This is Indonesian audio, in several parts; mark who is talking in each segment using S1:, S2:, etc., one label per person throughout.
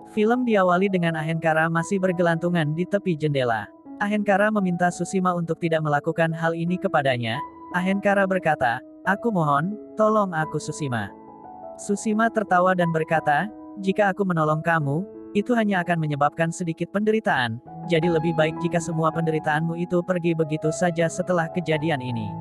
S1: Film diawali dengan Ahenkara masih bergelantungan di tepi jendela. Ahenkara meminta Susima untuk tidak melakukan hal ini kepadanya. Ahenkara berkata, "Aku mohon, tolong aku Susima." Susima tertawa dan berkata, "Jika aku menolong kamu, itu hanya akan menyebabkan sedikit penderitaan, jadi lebih baik jika semua penderitaanmu itu pergi begitu saja setelah kejadian ini."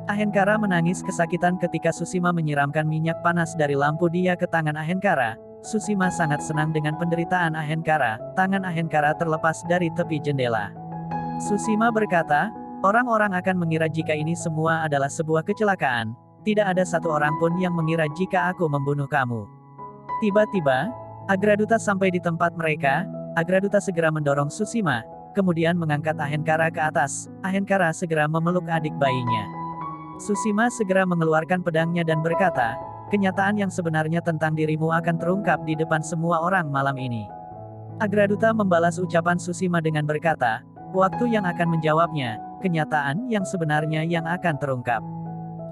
S1: Ahenkara menangis kesakitan ketika Susima menyiramkan minyak panas dari lampu dia ke tangan Ahenkara. Susima sangat senang dengan penderitaan Ahenkara. Tangan Ahenkara terlepas dari tepi jendela. Susima berkata, "Orang-orang akan mengira jika ini semua adalah sebuah kecelakaan. Tidak ada satu orang pun yang mengira jika aku membunuh kamu." Tiba-tiba, Agraduta sampai di tempat mereka. Agraduta segera mendorong Susima, kemudian mengangkat Ahenkara ke atas. Ahenkara segera memeluk adik bayinya. Susima segera mengeluarkan pedangnya dan berkata, "Kenyataan yang sebenarnya tentang dirimu akan terungkap di depan semua orang malam ini." Agraduta membalas ucapan Susima dengan berkata, "Waktu yang akan menjawabnya, kenyataan yang sebenarnya yang akan terungkap."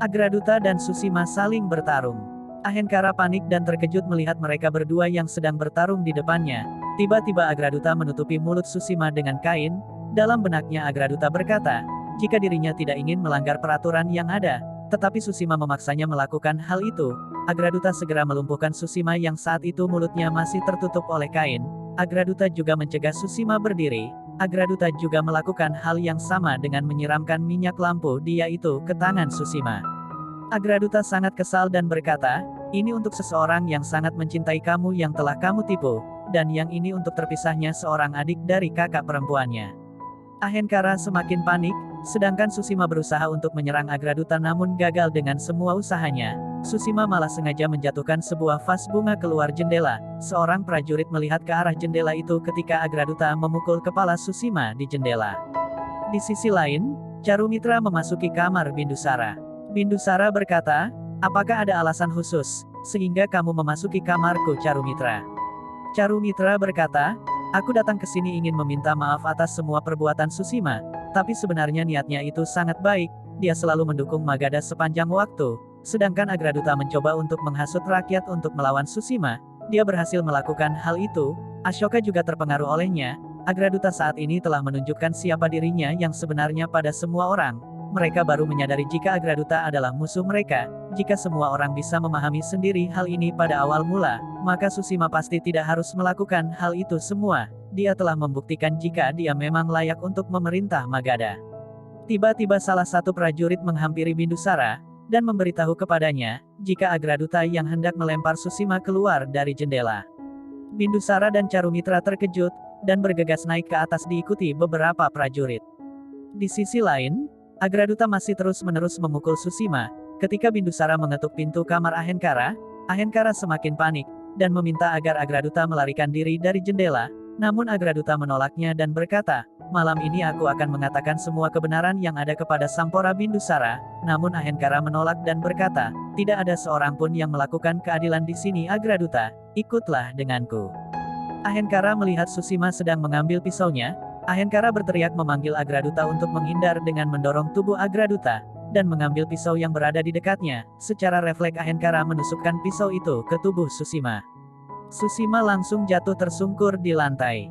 S1: Agraduta dan Susima saling bertarung. Ahenkara panik dan terkejut melihat mereka berdua yang sedang bertarung di depannya. Tiba-tiba Agraduta menutupi mulut Susima dengan kain. Dalam benaknya Agraduta berkata, jika dirinya tidak ingin melanggar peraturan yang ada, tetapi Susima memaksanya melakukan hal itu. Agraduta segera melumpuhkan Susima yang saat itu mulutnya masih tertutup oleh kain. Agraduta juga mencegah Susima berdiri. Agraduta juga melakukan hal yang sama dengan menyiramkan minyak lampu dia itu ke tangan Susima. Agraduta sangat kesal dan berkata, "Ini untuk seseorang yang sangat mencintai kamu yang telah kamu tipu, dan yang ini untuk terpisahnya seorang adik dari kakak perempuannya." Ahenkara semakin panik, sedangkan Susima berusaha untuk menyerang Agraduta namun gagal dengan semua usahanya. Susima malah sengaja menjatuhkan sebuah vas bunga keluar jendela. Seorang prajurit melihat ke arah jendela itu ketika Agraduta memukul kepala Susima di jendela. Di sisi lain, Carumitra memasuki kamar Bindusara. Bindusara berkata, "Apakah ada alasan khusus, sehingga kamu memasuki kamarku Carumitra?" Carumitra berkata, "Aku datang ke sini ingin meminta maaf atas semua perbuatan Susima, tapi sebenarnya niatnya itu sangat baik, dia selalu mendukung Magadha sepanjang waktu. Sedangkan Agraduta mencoba untuk menghasut rakyat untuk melawan Susima, dia berhasil melakukan hal itu, Ashoka juga terpengaruh olehnya. Agraduta saat ini telah menunjukkan siapa dirinya yang sebenarnya pada semua orang. Mereka baru menyadari jika Agraduta adalah musuh mereka. Jika semua orang bisa memahami sendiri hal ini pada awal mula, maka Susima pasti tidak harus melakukan hal itu semua. Dia telah membuktikan jika dia memang layak untuk memerintah Magadha." Tiba-tiba salah satu prajurit menghampiri Bindusara, dan memberitahu kepadanya, jika Agraduta yang hendak melempar Susima keluar dari jendela. Bindusara dan Carumitra terkejut, dan bergegas naik ke atas diikuti beberapa prajurit. Di sisi lain, Agraduta masih terus-menerus memukul Susima. Ketika Bindusara mengetuk pintu kamar Ahenkara, Ahenkara semakin panik, dan meminta agar Agraduta melarikan diri dari jendela. Namun Agraduta menolaknya dan berkata, "Malam ini aku akan mengatakan semua kebenaran yang ada kepada Sampora Bindusara." Namun Ahenkara menolak dan berkata, "Tidak ada seorang pun yang melakukan keadilan di sini Agraduta, ikutlah denganku." Ahenkara melihat Susima sedang mengambil pisaunya. Ahenkara berteriak memanggil Agraduta untuk menghindar dengan mendorong tubuh Agraduta, dan mengambil pisau yang berada di dekatnya. Secara refleks Ahenkara menusukkan pisau itu ke tubuh Susima. Susima langsung jatuh tersungkur di lantai.